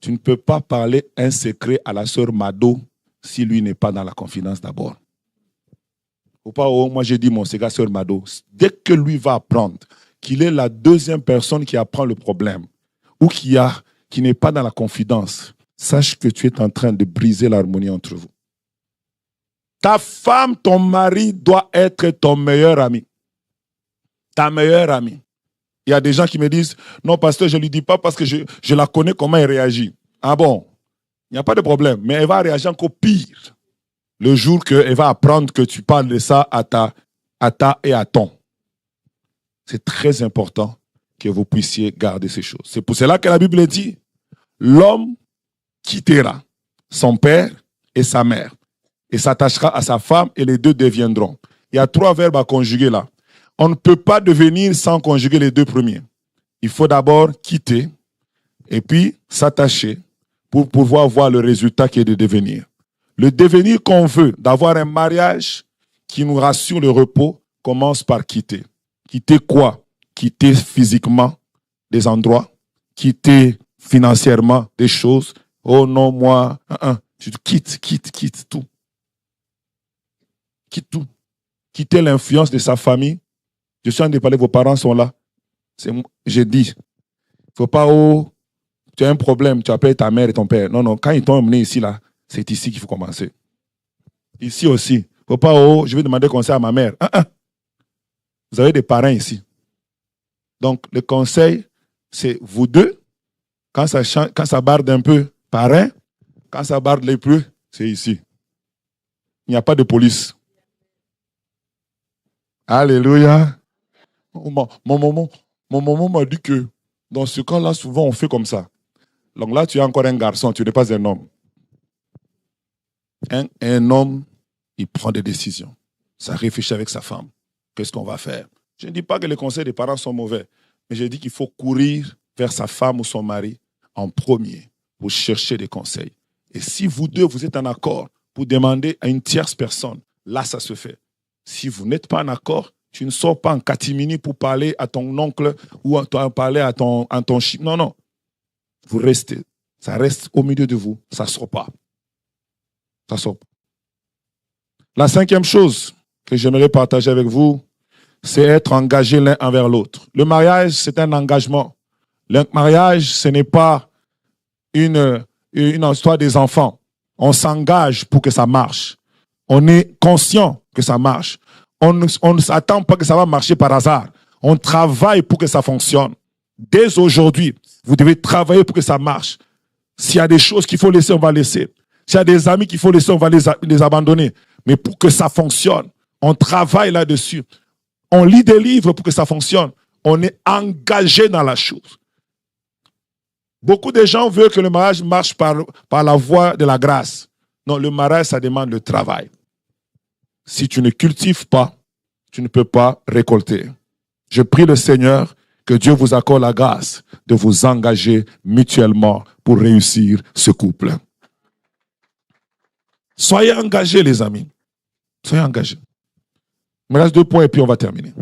Tu ne peux pas parler un secret à la sœur Mado si lui n'est pas dans la confidence d'abord. Faut pas, moi j'ai dit mon secret à sœur Mado. Dès que lui va apprendre qu'il est la deuxième personne qui apprend le problème ou qui qui n'est pas dans la confidence, sache que tu es en train de briser l'harmonie entre vous. Ta femme, ton mari doit être ton meilleur ami. Ta meilleure amie. Il y a des gens qui me disent, non, pasteur, je ne lui dis pas parce que je la connais comment elle réagit. Ah bon? Il n'y a pas de problème, mais elle va réagir encore pire le jour qu'elle va apprendre que tu parles de ça à ta et à ton. C'est très important que vous puissiez garder ces choses. C'est pour cela que la Bible dit, l'homme quittera son père et sa mère et s'attachera à sa femme et les deux deviendront. Il y a 3 verbes à conjuguer là. On ne peut pas devenir sans conjuguer les 2 premiers. Il faut d'abord quitter et puis s'attacher pour pouvoir voir le résultat qui est de devenir. Le devenir qu'on veut, d'avoir un mariage qui nous rassure le repos, commence par quitter. Quitter quoi? Quitter physiquement des endroits, quitter financièrement des choses. Oh non, moi, tu quitte tout. Quitte tout. Quitter l'influence de sa famille. Je suis en train de parler, vos parents sont là. J'ai dit, il ne faut pas, tu as un problème, tu appelles ta mère et ton père. Non, quand ils t'ont emmené ici, là, c'est ici qu'il faut commencer. Ici aussi. Il ne faut pas, je vais demander conseil à ma mère. Vous avez des parents ici. Donc, le conseil, c'est vous deux. Quand ça barde un peu, parrain. Quand ça barde les plus, c'est ici. Il n'y a pas de police. Alléluia. Mon maman m'a dit que dans ce cas-là, souvent, on fait comme ça. Donc là, tu es encore un garçon, tu n'es pas un homme. Un homme, il prend des décisions. Ça réfléchit avec sa femme. Qu'est-ce qu'on va faire? Je ne dis pas que les conseils des parents sont mauvais, mais je dis qu'il faut courir vers sa femme ou son mari en premier pour chercher des conseils. Et si vous deux, vous êtes en accord pour demander à une tierce personne, là, ça se fait. Si vous n'êtes pas en accord, tu ne sors pas en catimini pour parler à ton oncle ou parler à ton chien. Non. Vous restez. Ça reste au milieu de vous. Ça ne sort pas. Ça sort pas. La 5e chose que j'aimerais partager avec vous, c'est être engagé l'un envers l'autre. Le mariage, c'est un engagement. Le mariage, ce n'est pas une histoire des enfants. On s'engage pour que ça marche. On est conscient que ça marche. On ne s'attend pas que ça va marcher par hasard. On travaille pour que ça fonctionne. Dès aujourd'hui, vous devez travailler pour que ça marche. S'il y a des choses qu'il faut laisser, on va laisser. S'il y a des amis qu'il faut laisser, on va les abandonner. Mais pour que ça fonctionne, on travaille là-dessus. On lit des livres pour que ça fonctionne. On est engagé dans la chose. Beaucoup de gens veulent que le mariage marche par la voie de la grâce. Non, le mariage, ça demande le travail. Si tu ne cultives pas, tu ne peux pas récolter. Je prie le Seigneur que Dieu vous accorde la grâce de vous engager mutuellement pour réussir ce couple. Soyez engagés, les amis. Soyez engagés. Il me reste 2 points et puis on va terminer.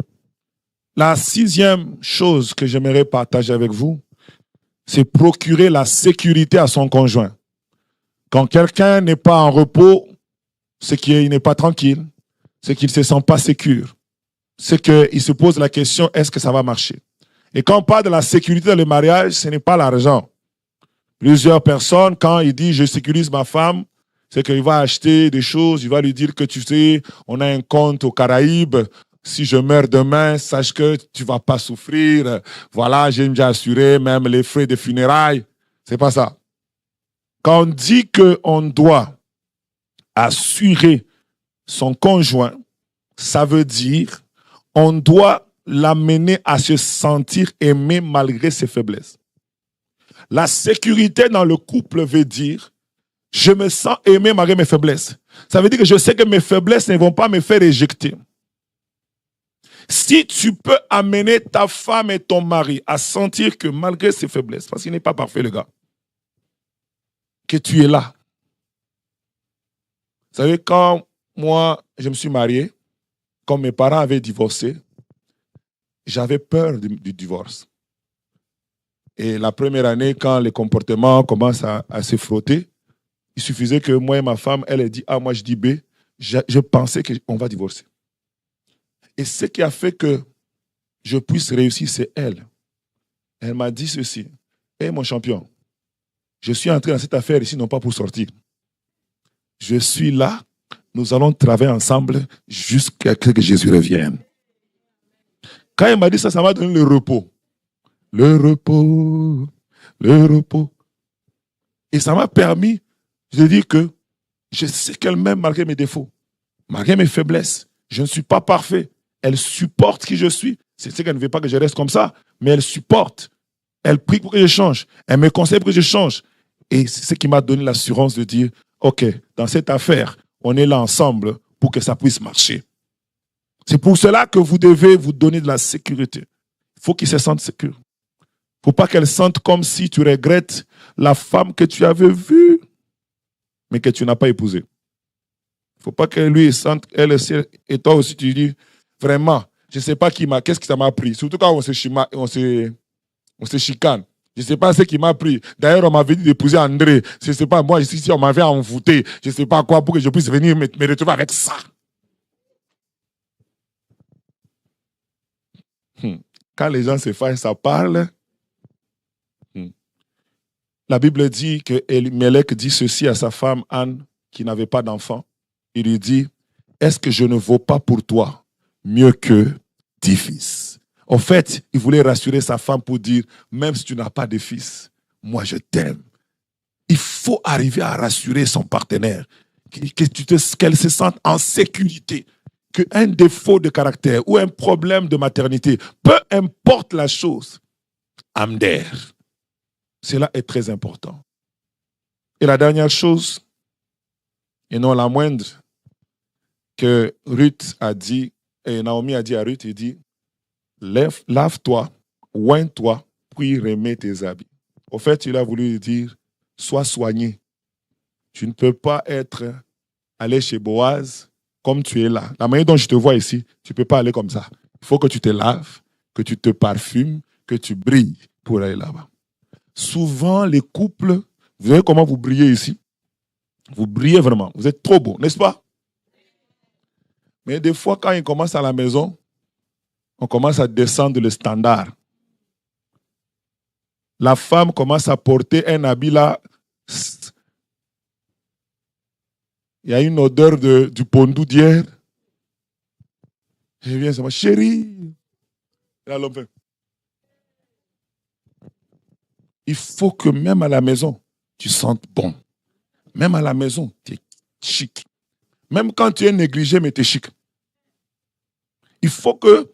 La 6e chose que j'aimerais partager avec vous, c'est procurer la sécurité à son conjoint. Quand quelqu'un n'est pas en repos, c'est qu'il n'est pas tranquille, c'est qu'il ne se sent pas sécure. C'est qu'il se pose la question, est-ce que ça va marcher? Et quand on parle de la sécurité dans le mariage, ce n'est pas l'argent. Plusieurs personnes, quand ils disent « je sécurise ma femme », c'est qu'il va acheter des choses, il va lui dire que tu sais, on a un compte aux Caraïbes, si je meurs demain, sache que tu ne vas pas souffrir. Voilà, j'ai déjà assuré même les frais de funérailles. C'est pas ça. Quand on dit qu'on doit assurer son conjoint, ça veut dire on doit l'amener à se sentir aimé malgré ses faiblesses. La sécurité dans le couple veut dire je me sens aimé malgré mes faiblesses. Ça veut dire que je sais que mes faiblesses ne vont pas me faire éjecter. Si tu peux amener ta femme et ton mari à sentir que malgré ses faiblesses, parce qu'il n'est pas parfait le gars, que tu es là. Vous savez, quand moi, je me suis marié, quand mes parents avaient divorcé, j'avais peur du divorce. Et la première année, quand les comportements commencent à se frotter, il suffisait que moi et ma femme, elle ait dit A, moi je dis B, je pensais qu'on va divorcer. Et ce qui a fait que je puisse réussir, c'est elle. Elle m'a dit ceci. Hé, mon champion, Je suis entré dans cette affaire ici, non pas pour sortir. Je suis là. Nous allons travailler ensemble jusqu'à ce que Jésus revienne. Quand il m'a dit ça, ça m'a donné le repos. Le repos. Le repos. Et ça m'a permis de dire que je sais qu'elle m'aime malgré mes défauts, malgré mes faiblesses. Je ne suis pas parfait. Elle supporte qui je suis. C'est ce qu'elle ne veut pas que je reste comme ça, mais elle supporte. Elle prie pour que je change. Elle me conseille pour que je change. Et c'est ce qui m'a donné l'assurance de dire, OK, dans cette affaire, on est là ensemble pour que ça puisse marcher. C'est pour cela que vous devez vous donner de la sécurité. Il faut qu'ils se sentent sécures. Il ne faut pas qu'elle sente comme si tu regrettes la femme que tu avais vue, mais que tu n'as pas épousée. Il ne faut pas qu'elle lui sente, elle aussi, et toi aussi, tu dis, vraiment, je ne sais pas qu'est-ce que ça m'a pris. Surtout quand on se chicane. Je ne sais pas ce qui m'a pris. D'ailleurs, on m'avait dit d'épouser André. Je ne sais pas, moi, ici, on m'avait envoûté. Je ne sais pas quoi pour que je puisse venir me retrouver avec ça. Quand les gens se fâchent, ça parle. La Bible dit que Elimelech dit ceci à sa femme Anne, qui n'avait pas d'enfant. Il lui dit, est-ce que je ne vaux pas pour toi mieux que 10 fils? En fait, il voulait rassurer sa femme pour dire, même si tu n'as pas de fils, moi je t'aime. Il faut arriver à rassurer son partenaire, qu'elle se sente en sécurité, qu'un défaut de caractère ou un problème de maternité, peu importe la chose, Amder. Cela est très important. Et la dernière chose, et non la moindre, que Ruth a dit, et Naomi a dit à Ruth, il dit, lave-toi, oigne-toi, puis remets tes habits. Au fait, il a voulu dire, sois soigné. Tu ne peux pas aller chez Boaz comme tu es là. La manière dont je te vois ici, tu ne peux pas aller comme ça. Il faut que tu te laves, que tu te parfumes, que tu brilles pour aller là-bas. Souvent, les couples, vous voyez comment vous brillez ici? Vous brillez vraiment. Vous êtes trop beau, n'est-ce pas? Mais des fois, quand ils commencent à la maison, on commence à descendre le standard. La femme commence à porter un habit là. Il y a une odeur du pondou d'hier. Je viens, c'est ma chérie. Et là, l'homme fait. Il faut que même à la maison, tu sentes bon. Même à la maison, tu es chic. Même quand tu es négligé, mais tu es chic. Il faut que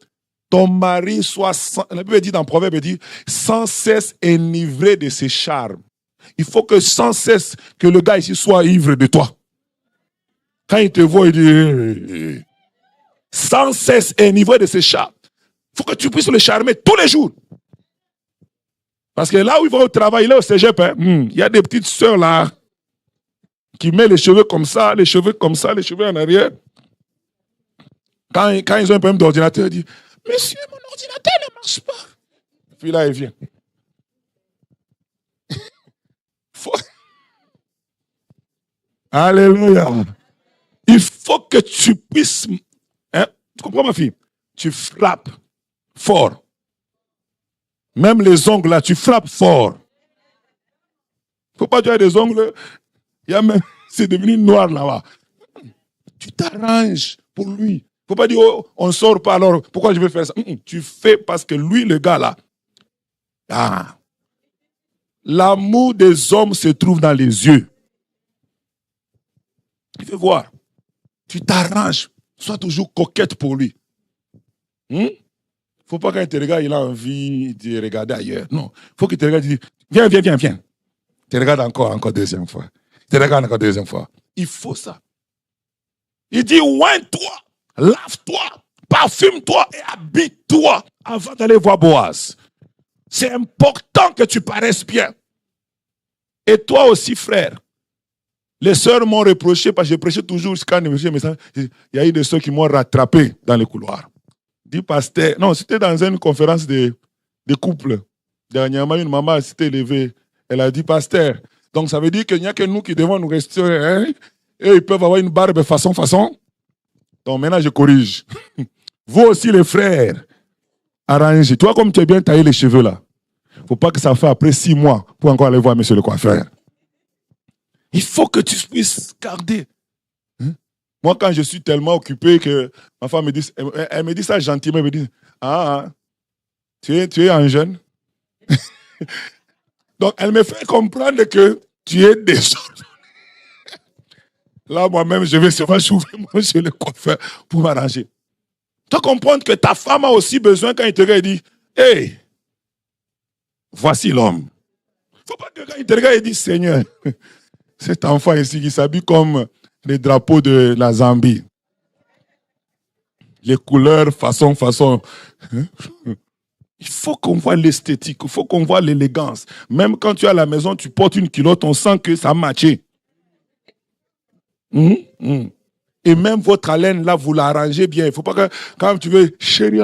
ton mari soit, la Bible dit dans Proverbe, elle dit, sans cesse enivré de ses charmes. Il faut que sans cesse que le gars ici soit ivre de toi. Quand il te voit, il dit, sans cesse enivré de ses charmes. Il faut que tu puisses le charmer tous les jours. Parce que là où il va au travail, il est au cégep, il y a des petites sœurs là qui mettent les cheveux comme ça, les cheveux comme ça, les cheveux en arrière. Quand ils ont un problème d'ordinateur, ils disent, monsieur, mon ordinateur ne marche pas. Puis là, il vient. Alléluia. Il faut que tu puisses, tu comprends ma fille? Tu frappes fort. Même les ongles là, tu frappes fort. Il ne faut pas dire des ongles, c'est devenu noir là-bas. Tu t'arranges pour lui. Il ne faut pas dire, oh, on ne sort pas alors, pourquoi je vais faire ça? Tu fais parce que lui, le gars là, l'amour des hommes se trouve dans les yeux. Il faut voir. Tu t'arranges, sois toujours coquette pour lui. Il ne faut pas qu'il te regarde, il a envie de regarder ailleurs. Non, il faut qu'il te regarde, il dit, viens. Tu regardes encore deuxième fois. Tu regardes encore deuxième fois. Il faut ça. Il dit, oigne-toi, lave-toi, parfume-toi et habille-toi avant d'aller voir Boaz. C'est important que tu paraisses bien. Et toi aussi, frère. Les sœurs m'ont reproché parce que je prêchais toujours quand il y a eu des sœurs qui m'ont rattrapé dans les couloirs. Dit pasteur, non, c'était dans une conférence de couple. Dernièrement, une maman s'était levée. Elle a dit, pasteur, donc ça veut dire qu'il n'y a que nous qui devons nous restaurer. Et ils peuvent avoir une barbe façon. Donc maintenant, je corrige. Vous aussi, les frères, arrangez. Toi, comme tu es bien taillé les cheveux là, il ne faut pas que ça fasse après 6 mois pour encore aller voir monsieur le coiffeur. Il faut que tu puisses garder. Hein? Moi, quand je suis tellement occupé que ma femme me dit, elle me dit ça gentiment, elle me dit, ah, tu es un jeune. Donc, elle me fait comprendre que tu es désordonné. Là, moi-même, je vais souvent m'ouvrir chez le coiffeur pour m'arranger. Tu dois comprendre que ta femme a aussi besoin quand il te regarde, il dit, hey, voici l'homme. Il ne faut pas que quand il te regarde, il dit, Seigneur, cet enfant ici qui s'habille comme les drapeaux de la Zambie. Les couleurs, façon. Il faut qu'on voit l'esthétique, il faut qu'on voit l'élégance. Même quand tu es à la maison, tu portes une culotte, on sent que ça a matché. Et même votre haleine, là, vous l'arrangez bien. Il ne faut pas que, quand tu veux, chérie,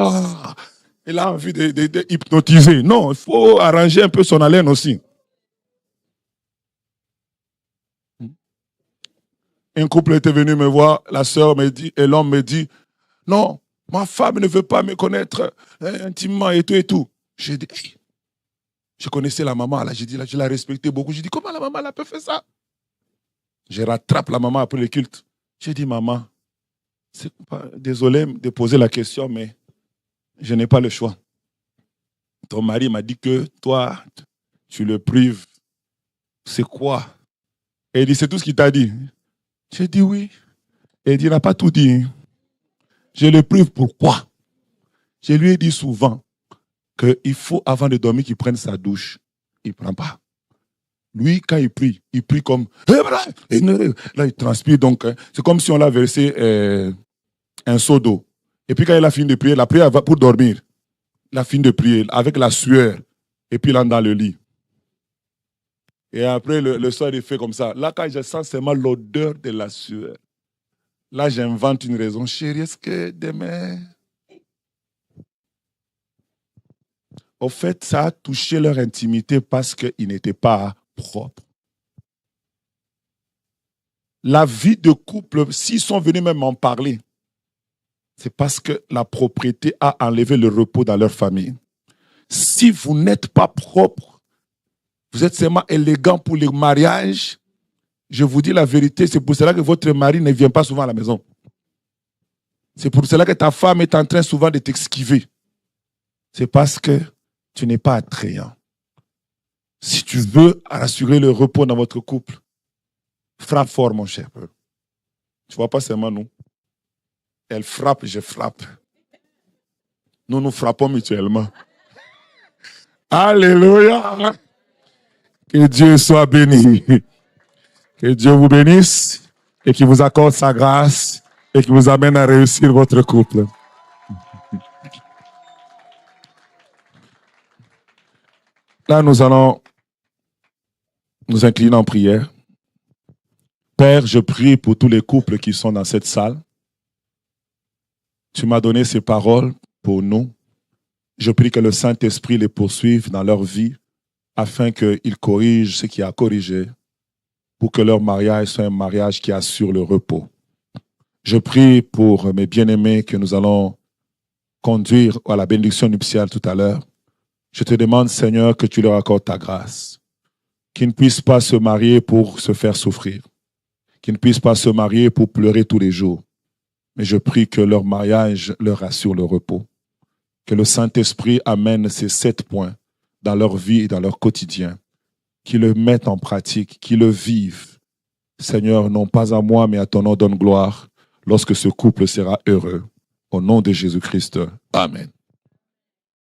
il a envie de hypnotiser. Non, il faut arranger un peu son haleine aussi. Un couple était venu me voir, la sœur me dit, et l'homme me dit, non, ma femme ne veut pas me connaître intimement et tout et tout. J'ai dit, hey, je connaissais la maman, là, j'ai dit, là, je la respectais beaucoup. J'ai dit, comment la maman elle a pu faire ça? Je rattrape la maman après le culte. J'ai dit, maman, désolé de poser la question, mais je n'ai pas le choix. Ton mari m'a dit que toi, tu le prives. C'est quoi? Et il dit, c'est tout ce qu'il t'a dit. J'ai dit oui. Et il dit, il n'a pas tout dit. Je le prive pourquoi? Je lui ai dit souvent qu'il faut, avant de dormir, qu'il prenne sa douche. Il ne prend pas. Lui, quand il prie comme... Là, il transpire. Donc, c'est comme si on l'a versé un seau d'eau. Et puis, quand il a fini de prier, la prière va pour dormir. Il a fini de prier avec la sueur. Et puis, il entre dans le lit. Et après, le soir, il fait comme ça. Là, quand je sens seulement l'odeur de la sueur, là, j'invente une raison. Chérie, est-ce que demain... Au fait, ça a touché leur intimité parce qu'ils n'étaient pas propres. La vie de couple, s'ils sont venus même en parler, c'est parce que la propriété a enlevé le repos dans leur famille. Si vous n'êtes pas propre, vous êtes seulement élégant pour les mariages, je vous dis la vérité, c'est pour cela que votre mari ne vient pas souvent à la maison. C'est pour cela que ta femme est en train souvent de t'esquiver. C'est parce que tu n'es pas attrayant. Si tu veux assurer le repos dans votre couple, frappe fort, mon cher. Tu ne vois pas seulement nous. Elle frappe, je frappe. Nous nous frappons mutuellement. Alléluia. Que Dieu soit béni. Que Dieu vous bénisse et qu'il vous accorde sa grâce et qu'il vous amène à réussir votre couple. Là, nous allons nous incliner en prière. Père, je prie pour tous les couples qui sont dans cette salle. Tu m'as donné ces paroles pour nous. Je prie que le Saint-Esprit les poursuive dans leur vie afin qu'ils corrigent ce qui a corrigé pour que leur mariage soit un mariage qui assure le repos. Je prie pour mes bien-aimés que nous allons conduire à la bénédiction nuptiale tout à l'heure. Je te demande, Seigneur, que tu leur accordes ta grâce, qu'ils ne puissent pas se marier pour se faire souffrir, qu'ils ne puissent pas se marier pour pleurer tous les jours. Mais je prie que leur mariage leur assure le repos. Que le Saint-Esprit amène ces 7 points dans leur vie et dans leur quotidien. Qu'ils le mettent en pratique, qu'ils le vivent. Seigneur, non pas à moi, mais à ton nom donne gloire lorsque ce couple sera heureux. Au nom de Jésus-Christ. Amen.